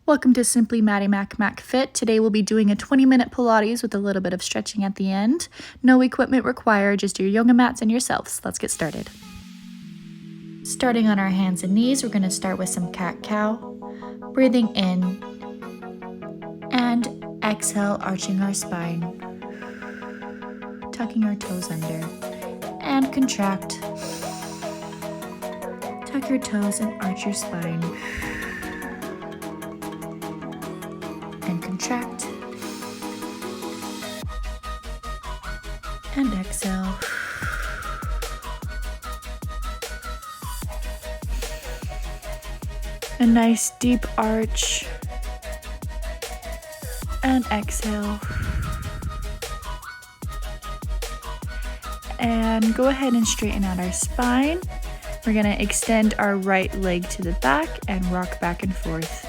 Welcome to Simply Maddie MACFIT. Today we'll be doing a 20-minute Pilates with a little bit of stretching at the end. No equipment required, just your yoga mats and yourselves. Let's get started. Starting on our hands and knees, we're going to start with some cat-cow. Breathing in and exhale, arching our spine. Tucking our toes under and contract. Tuck your toes and arch your spine. And contract. And exhale. A nice deep arch. And exhale. And go ahead and straighten out our spine. We're going to extend our right leg to the back and rock back and forth.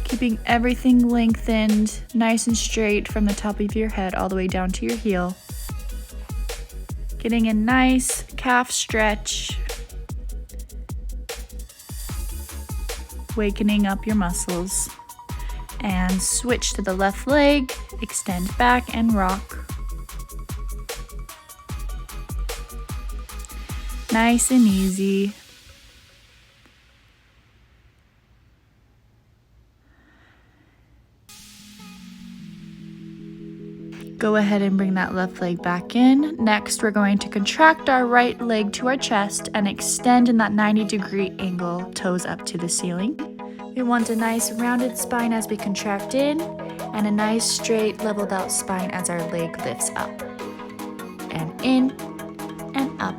Keeping everything lengthened, nice and straight from the top of your head all the way down to your heel. Getting a nice calf stretch. Wakening up your muscles. And switch to the left leg, extend back and rock. Nice and easy. Go ahead and bring that left leg back in. Next, we're going to contract our right leg to our chest and extend in that 90-degree angle, toes up to the ceiling. We want a nice rounded spine as we contract in, and a nice straight leveled out spine as our leg lifts up. And in, and up.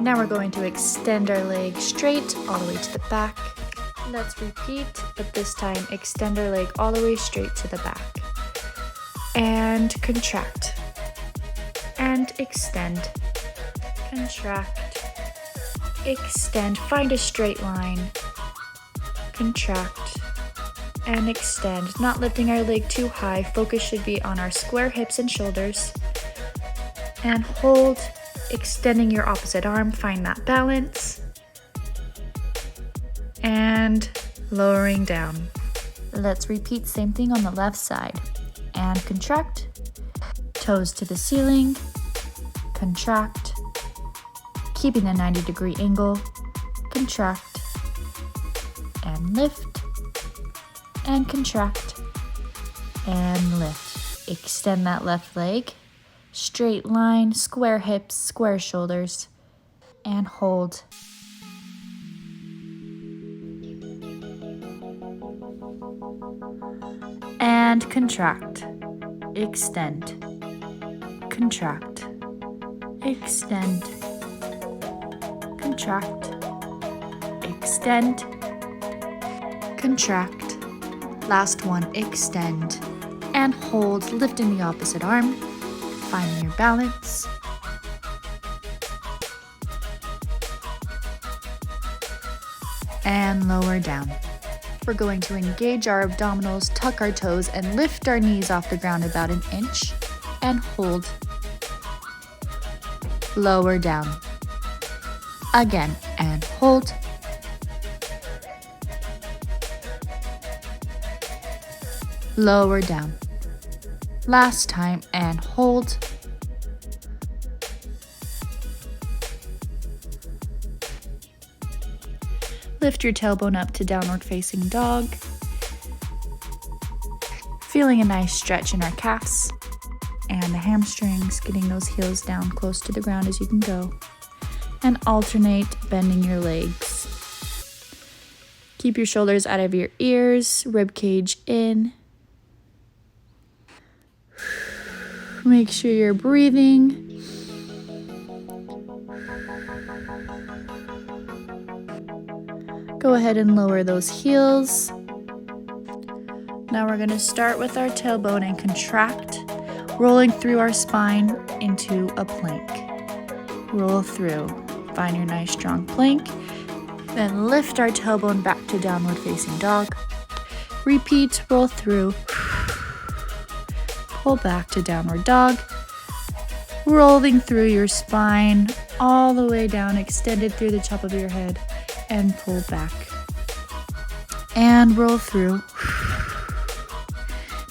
Now we're going to extend our leg straight all the way to the back. Let's repeat, but this time extend our leg all the way straight to the back. And contract. And extend. Contract. Extend. Find a straight line. Contract. And extend. Not lifting our leg too high. Focus should be on our square hips and shoulders. And hold. Extending your opposite arm, find that balance, and lowering down. Let's repeat same thing on the left side. And contract, toes to the ceiling, contract, keeping the 90-degree angle, contract, and lift, and contract, and lift. Extend that left leg. Straight line, square hips, square shoulders, and hold. And contract, extend, contract, extend, contract, extend, contract. Last one, extend, and hold, lifting the opposite arm. Finding your balance. And lower down. We're going to engage our abdominals, tuck our toes, and lift our knees off the ground about an inch. And hold. Lower down. Again, and hold. Lower down. Last time, and hold. Lift your tailbone up to downward facing dog. Feeling a nice stretch in our calves and the hamstrings, getting those heels down close to the ground as you can go. And alternate bending your legs. Keep your shoulders out of your ears, rib cage in. Make sure you're breathing. Go ahead and lower those heels. Now we're going to start with our tailbone and contract, rolling through our spine into a plank. Roll through. Find your nice strong plank. Then lift our tailbone back to downward facing dog. Repeat, roll through. Pull back to downward dog, rolling through your spine all the way down, extended through the top of your head, and pull back. And roll through.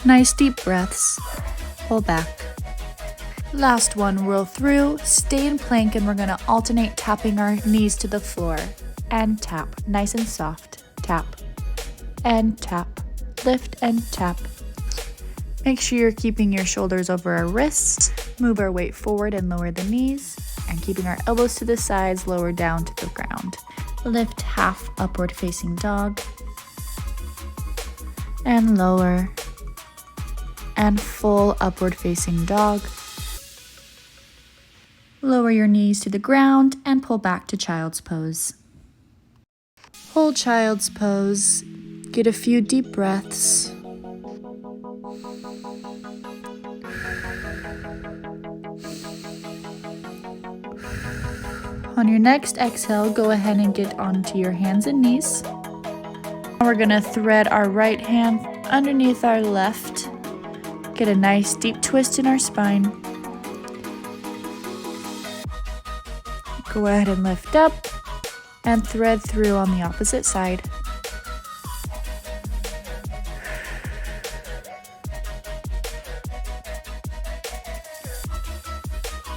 Nice deep breaths. Pull back. Last one, roll through, stay in plank, and we're gonna alternate tapping our knees to the floor. And tap, nice and soft. Tap and tap, lift and tap. Make sure you're keeping your shoulders over our wrists. Move our weight forward and lower the knees, and keeping our elbows to the sides, lower down to the ground. Lift half upward facing dog, and lower, and full upward facing dog. Lower your knees to the ground and pull back to child's pose. Hold child's pose. Get a few deep breaths. On your next exhale, go ahead and get onto your hands and knees. We're gonna thread our right hand underneath our left. Get a nice deep twist in our spine. Go ahead and lift up and thread through on the opposite side.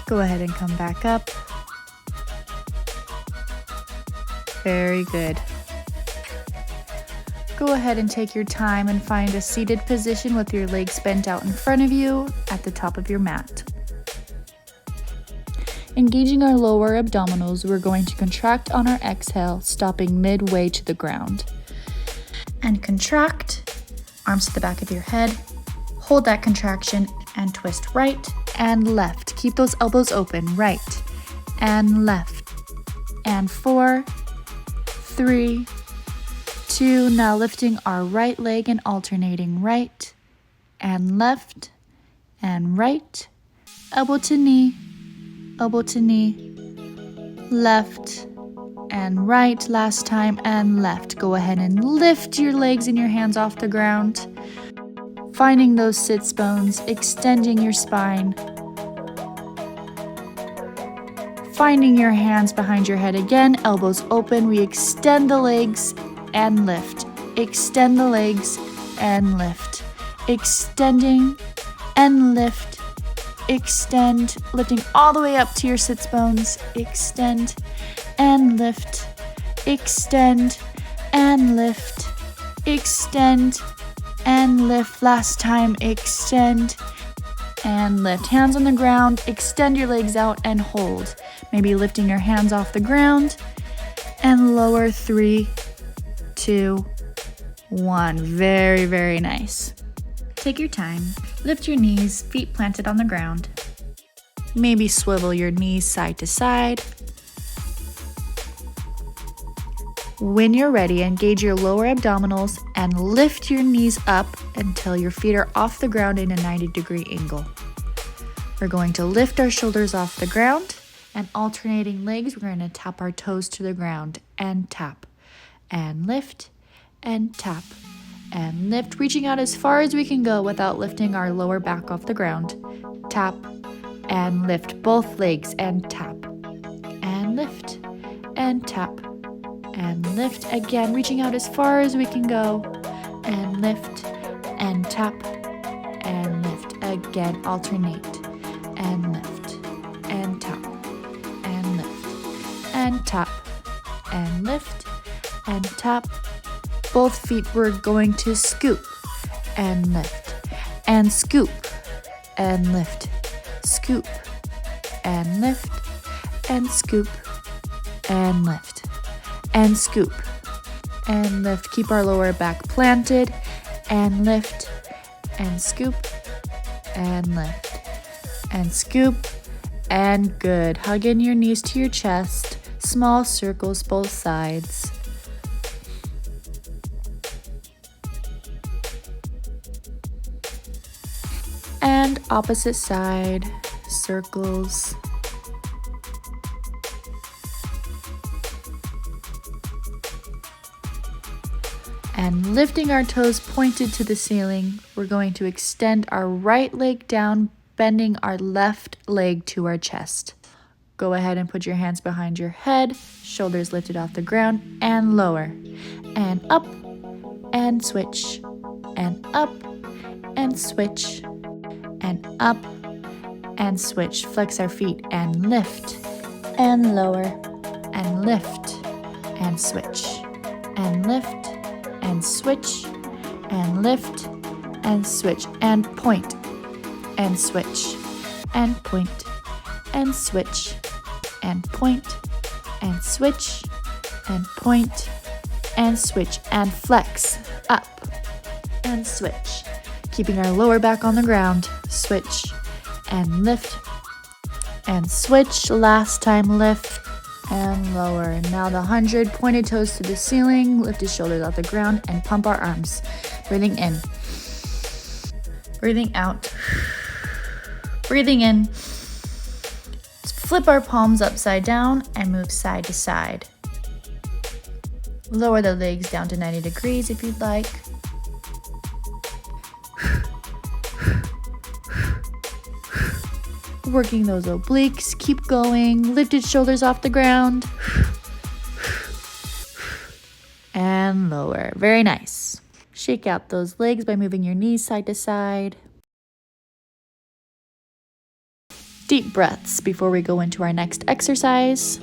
Go ahead and come back up. Very good. Go ahead and take your time and find a seated position with your legs bent out in front of you at the top of your mat. Engaging our lower abdominals, we're going to contract on our exhale, stopping midway to the ground. And contract, arms to the back of your head. Hold that contraction and twist right and left. Keep those elbows open, right and left. And 4, 3, 2, now lifting our right leg and alternating right and left and right, elbow to knee, left and right, last time, and left. Go ahead and lift your legs and your hands off the ground, finding those sits bones, extending your spine, finding your hands behind your head again, elbows open. We extend the legs and lift, extend the legs and lift, extending and lift, extend, lifting all the way up to your sits bones, extend and lift, extend and lift, extend and lift, last time, extend and lift. Hands on the ground, extend your legs out and hold. Maybe lifting your hands off the ground and lower. 3, 2, 1. Very, very nice. Take your time. Lift your knees, feet planted on the ground. Maybe swivel your knees side to side. When you're ready, engage your lower abdominals and lift your knees up until your feet are off the ground in a 90-degree angle. We're going to lift our shoulders off the ground, and alternating legs, we're going to tap our toes to the ground and tap and lift and tap and lift, reaching out as far as we can go without lifting our lower back off the ground. Tap and lift both legs and tap and lift and tap and lift again, reaching out as far as we can go and lift and tap and lift again, alternate and lift and tap and lift and tap and lift and tap. Both feet, we're going to scoop and lift and scoop and lift, scoop and lift and scoop and lift and scoop and lift. Keep our lower back planted and lift and scoop and lift and scoop and good. Hug in your knees to your chest, small circles both sides. And opposite side, circles. And lifting our toes pointed to the ceiling, we're going to extend our right leg down, bending our left leg to our chest. Go ahead and put your hands behind your head, shoulders lifted off the ground, and lower, and up, and switch, and up, and switch, and up, and switch. Flex our feet and lift, and lower, and lift, and switch, and lift, and switch, and lift, and switch, and point, and switch, and point, and switch, and point, and switch, and point, and switch, and flex, up, and switch. Keeping our lower back on the ground, switch, and lift, and switch. Last time, lift, and lower. Now the 100, pointed toes to the ceiling, lift the shoulders off the ground, and pump our arms. Breathing in, breathing out, breathing in. Flip our palms upside down and move side to side. Lower the legs down to 90 degrees if you'd like. Working those obliques, keep going. Lifted shoulders off the ground. And lower. Very nice. Shake out those legs by moving your knees side to side. Deep breaths before we go into our next exercise.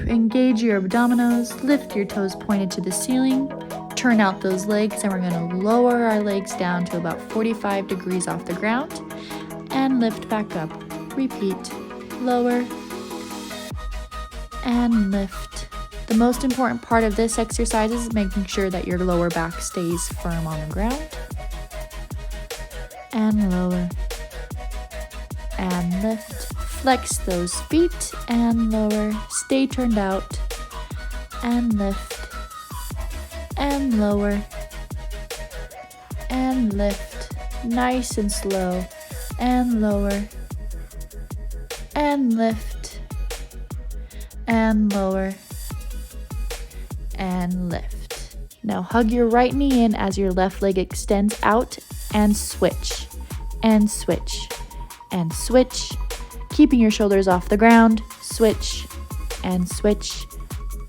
Engage your abdominals, lift your toes pointed to the ceiling, turn out those legs, and we're going to lower our legs down to about 45 degrees off the ground and lift back up. Repeat, lower and lift. The most important part of this exercise is making sure that your lower back stays firm on the ground. And lower and lift. Flex those feet and lower. Stay turned out and lift and lower and lift. Nice and slow and lower and lift and lower and lift. Now hug your right knee in as your left leg extends out and switch and switch and switch. Keeping your shoulders off the ground, switch, and switch,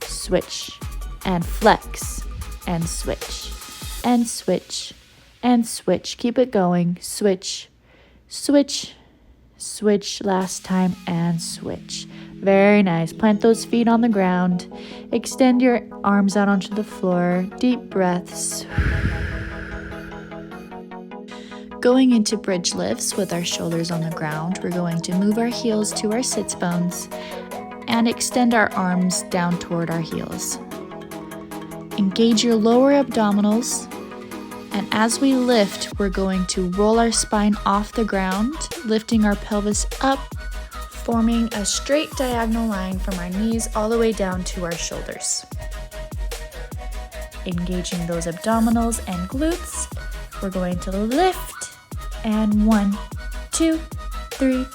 switch, and flex, and switch, and switch, and switch. Keep it going, switch, switch, switch last time, and switch. Very nice. Plant those feet on the ground. Extend your arms out onto the floor. Deep breaths. Going into bridge lifts with our shoulders on the ground, we're going to move our heels to our sits bones and extend our arms down toward our heels. Engage your lower abdominals, and as we lift, we're going to roll our spine off the ground, lifting our pelvis up, forming a straight diagonal line from our knees all the way down to our shoulders. Engaging those abdominals and glutes, we're going to lift. And 1, 2, 3,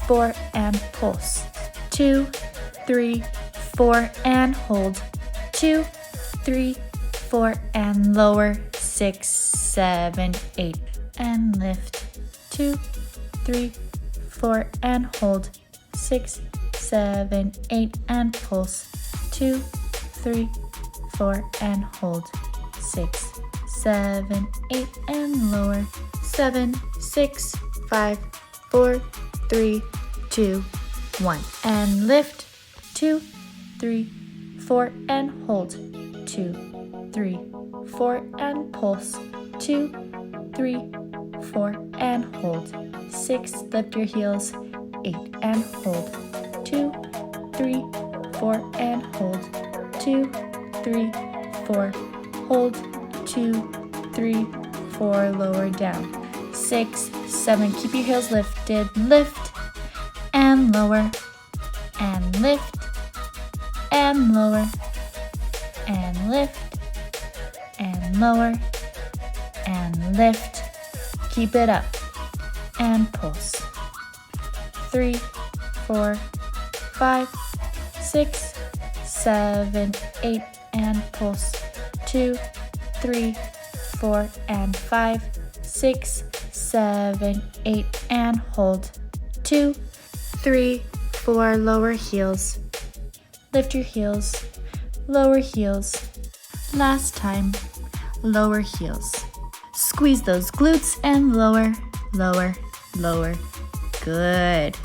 4, and pulse. 2, 3, 4, and hold. 2, 3, 4, and lower. 6, 7, 8, and lift. 2, 3, 4, and hold. 6, 7, 8, and pulse. 2, 3, 4, and hold. 6, 7, 8, and lower. 7, 6, 5, 4, 3, 2, 1. And lift. 2, 3, 4, and hold. 2, 3, 4, and pulse. 2, 3, 4, and hold. 6, lift your heels. 8, and hold. 2, 3, 4, and hold. 2, 3, 4, hold. 2, 3, 4, lower down. 6, 7, keep your heels lifted, lift, and lower, and lift, and lower, and lift, and lower, and lift. Keep it up, and pulse. 3, 4, 5, 6, 7, 8, and pulse. 2, 3, 4, and 5, 6, 7, 8, and hold. 2, 3, 4, lower heels. Lift your heels, lower heels. Last time, lower heels. Squeeze those glutes and lower, lower, lower. Good.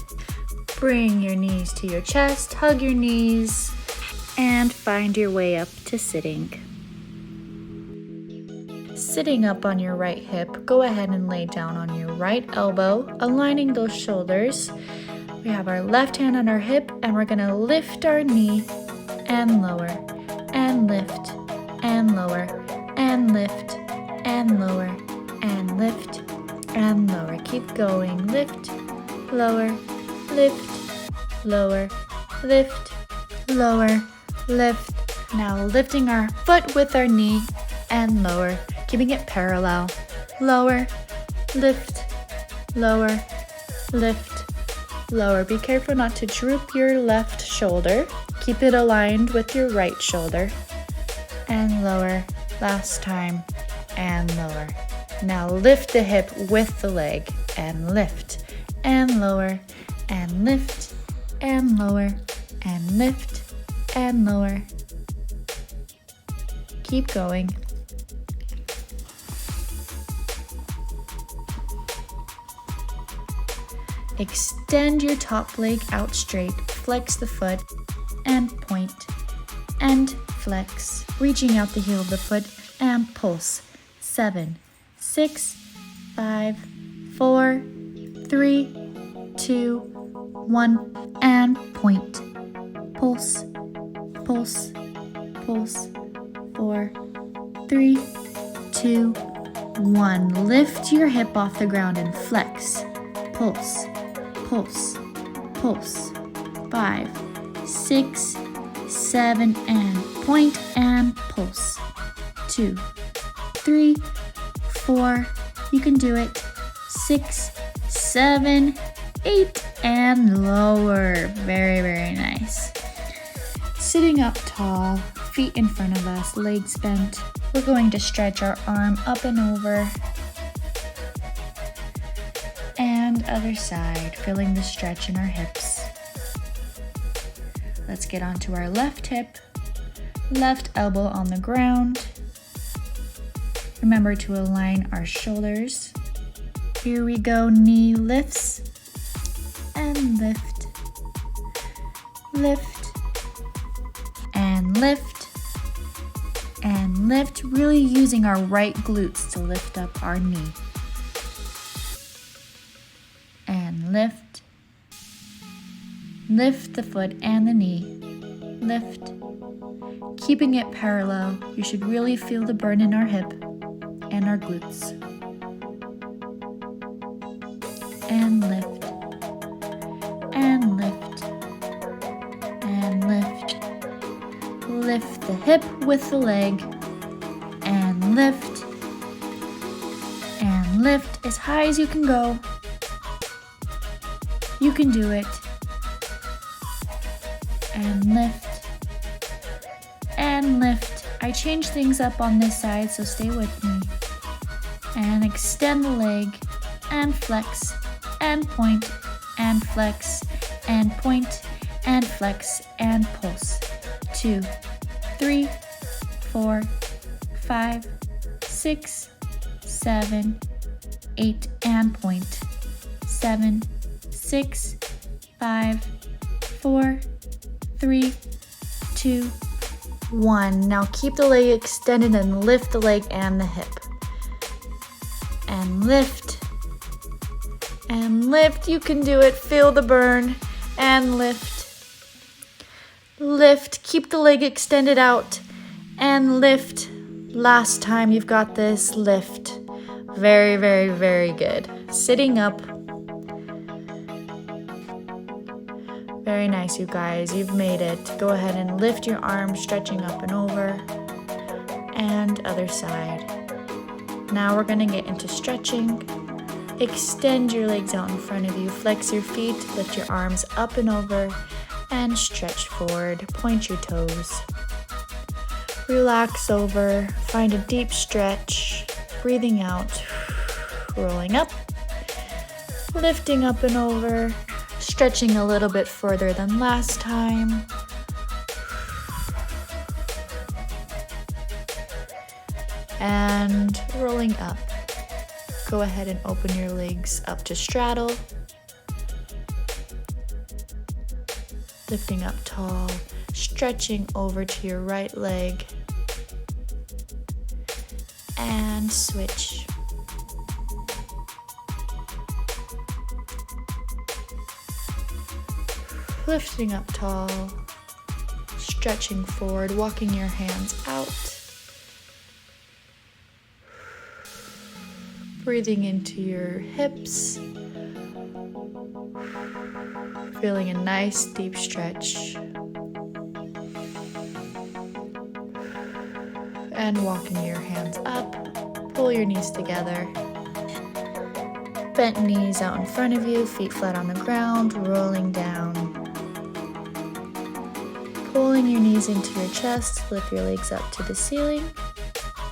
Bring your knees to your chest, hug your knees, and find your way up to sitting. Sitting up on your right hip, go ahead and lay down on your right elbow, aligning those shoulders. We have our left hand on our hip, and we're gonna lift our knee and lower, and lift, and lower, and lift, and lower, and lift, and lower. Keep going. Lift, lower, lift, lower, lift, lower, lift. Now lifting our foot with our knee and lower, keeping it parallel. Lower, lift, lower, lift, lower. Be careful not to droop your left shoulder. Keep it aligned with your right shoulder. And lower. Last time. And lower. Now lift the hip with the leg and lift and lower and lift and lower and lift and lower. Keep going. Extend your top leg out straight, flex the foot and point and flex, reaching out the heel of the foot and pulse. 7, 6, 5, 4, 3, 2, 1, and point. Pulse, pulse, pulse. 4, 3, 2, 1. Lift your hip off the ground and flex. Pulse, pulse, pulse. 5, 6, 7, and point and pulse. 2, 3, 4. You can do it. 6, 7, 8, and lower. Very, very nice. Sitting up tall, feet in front of us, legs bent. We're going to stretch our arm up and over. And other side, feeling the stretch in our hips. Let's get onto our left hip, left elbow on the ground. Remember to align our shoulders. Here we go, knee lifts and lift, lift, and lift, and lift, really using our right glutes to lift up our knee. And lift, lift the foot and the knee, lift, keeping it parallel. You should really feel the burn in our hip and our glutes. And lift, and lift, and lift. Lift the hip with the leg, and lift as high as you can go. You can do it. And lift, and lift. I changed things up on this side, so stay with me. And extend the leg, and flex, and point, and flex, and point, and flex, and pulse. 2, 3, 4, 5, 6, 7, 8, and point. 7, 6, 5, 4, 3, 2, 1. Now keep the leg extended and lift the leg and the hip. And lift. And lift. You can do it. Feel the burn. And lift. Lift. Keep the leg extended out. And lift. Last time, you've got this. Lift. Very, very, very good. Sitting up. Very nice, you guys. You've made it. Go ahead and lift your arms, stretching up and over. And other side. Now we're going to get into stretching. Extend your legs out in front of you. Flex your feet. Lift your arms up and over. And stretch forward. Point your toes. Relax over. Find a deep stretch. Breathing out. Rolling up. Lifting up and over. Stretching a little bit further than last time. And rolling up. Go ahead and open your legs up to straddle. Lifting up tall, stretching over to your right leg. And switch. Lifting up tall, stretching forward, walking your hands out. Breathing into your hips. Feeling a nice deep stretch. And walking your hands up. Pull your knees together. Bent knees out in front of you, feet flat on the ground, rolling down. Pulling your knees into your chest, lift your legs up to the ceiling,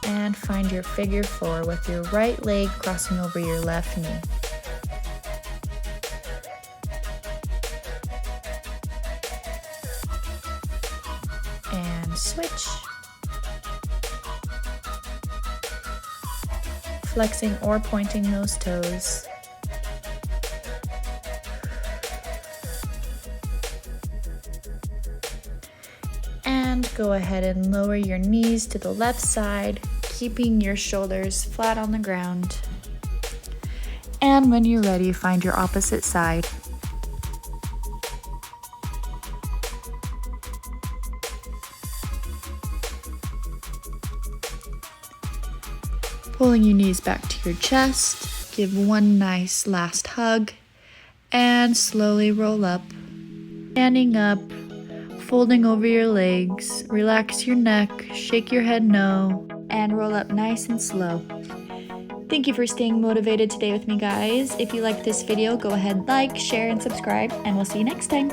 and find your figure four with your right leg crossing over your left knee. And switch. Flexing or pointing those toes. And go ahead and lower your knees to the left side, keeping your shoulders flat on the ground. And when you're ready, find your opposite side. Pulling your knees back to your chest, give one nice last hug, and slowly roll up. Standing up, folding over your legs, relax your neck, shake your head no, and roll up nice and slow. Thank you for staying motivated today with me, guys. If you liked this video, go ahead, like, share, and subscribe, and we'll see you next time.